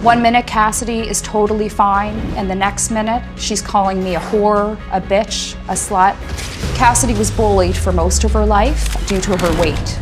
One minute Cassidy is totally fine, and the next minute she's calling me a whore, a bitch, a slut. Cassidy was bullied for most of her life due to her weight.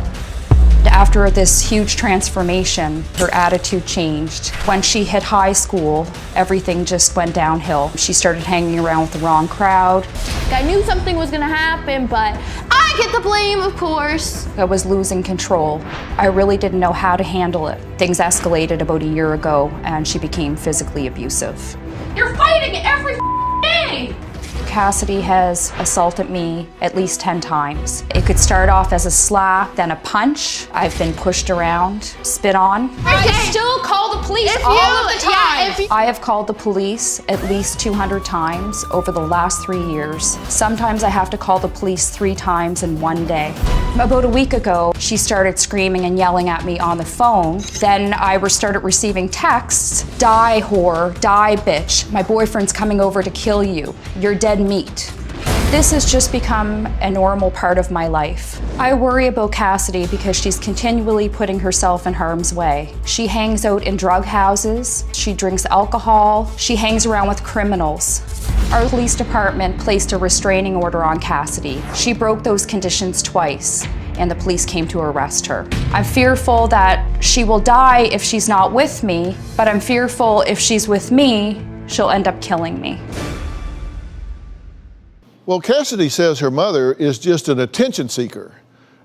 After this huge transformation, her attitude changed. When she hit high school, everything just went downhill. She started hanging around with the wrong crowd. I knew something was gonna happen, but I get the blame, of course. I was losing control. I really didn't know how to handle it. Things escalated about a year ago, and she became physically abusive. You're fighting every day! Cassidy has assaulted me at least 10 times. It could start off as a slap, then a punch. I've been pushed around, spit on. I still call the police all of the time. I have called the police at least 200 times over the last 3 years. Sometimes I have to call the police 3 times in one day. About a week ago, she started screaming and yelling at me on the phone. Then I started receiving texts, "Die whore, die bitch, my boyfriend's coming over to kill you, you're dead meat." This has just become a normal part of my life. I worry about Cassidy because she's continually putting herself in harm's way. She hangs out in drug houses, she drinks alcohol, she hangs around with criminals. Our police department placed a restraining order on Cassidy. She broke those conditions twice, and the police came to arrest her. I'm fearful that she will die if she's not with me, but I'm fearful if she's with me, she'll end up killing me. Well, Cassidy says her mother is just an attention seeker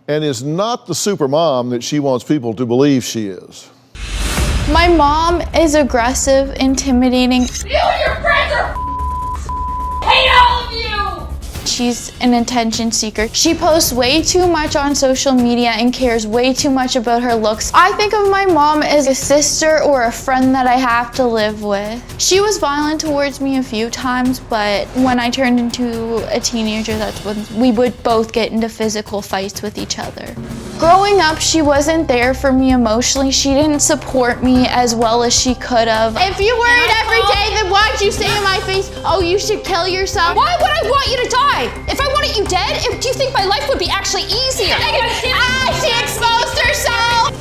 and is not the super mom that she wants people to believe she is. My mom is aggressive, intimidating. You and your friends are hate all of you! She's an attention seeker. She posts way too much on social media and cares way too much about her looks. I think of my mom as a sister or a friend that I have to live with. She was violent towards me a few times, but when I turned into a teenager, that's when we would both get into physical fights with each other. Growing up, she wasn't there for me emotionally. She didn't support me as well as she could have. If you worried every day, then why'd you say in my face, oh, you should kill yourself? Why would I want you to die? If I wanted you dead, do you think my life would be actually easier? She exposed herself!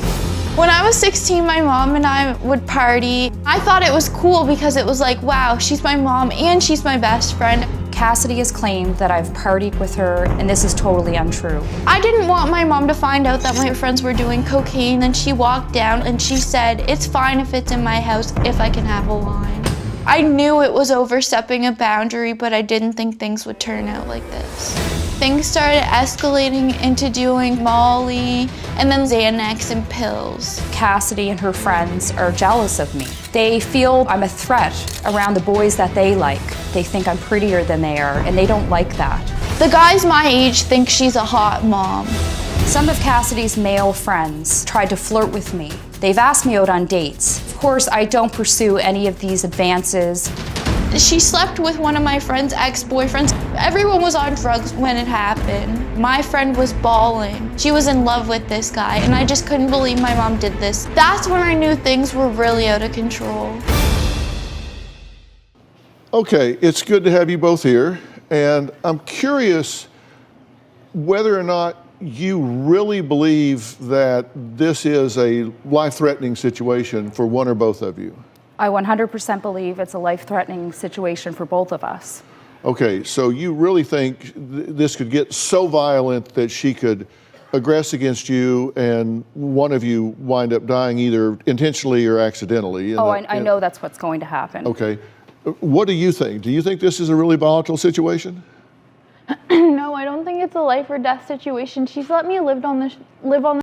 When I was 16, my mom and I would party. I thought it was cool because it was like, wow, she's my mom and she's my best friend. Cassidy has claimed that I've partied with her, and this is totally untrue. I didn't want my mom to find out that my friends were doing cocaine, and she walked down and she said, it's fine if it's in my house, if I can have a line. I knew it was overstepping a boundary, but I didn't think things would turn out like this. Things started escalating into doing Molly, and then Xanax and pills. Cassidy and her friends are jealous of me. They feel I'm a threat around the boys that they like. They think I'm prettier than they are, and they don't like that. The guys my age think she's a hot mom. Some of Cassidy's male friends tried to flirt with me. They've asked me out on dates. Of course, I don't pursue any of these advances. She slept with one of my friend's ex-boyfriends. Everyone was on drugs when it happened. My friend was bawling. She was in love with this guy, and I just couldn't believe my mom did this. That's when I knew things were really out of control. Okay, it's good to have you both here, and I'm curious whether or not you really believe that this is a life-threatening situation for one or both of you. I 100% believe it's a life-threatening situation for both of us. Okay, so you really think this could get so violent that she could aggress against you and one of you wind up dying either intentionally or accidentally? I know that's what's going to happen. Okay. What do you think? Do you think this is a really volatile situation? No, I don't think it's a life or death situation. She's let me live on the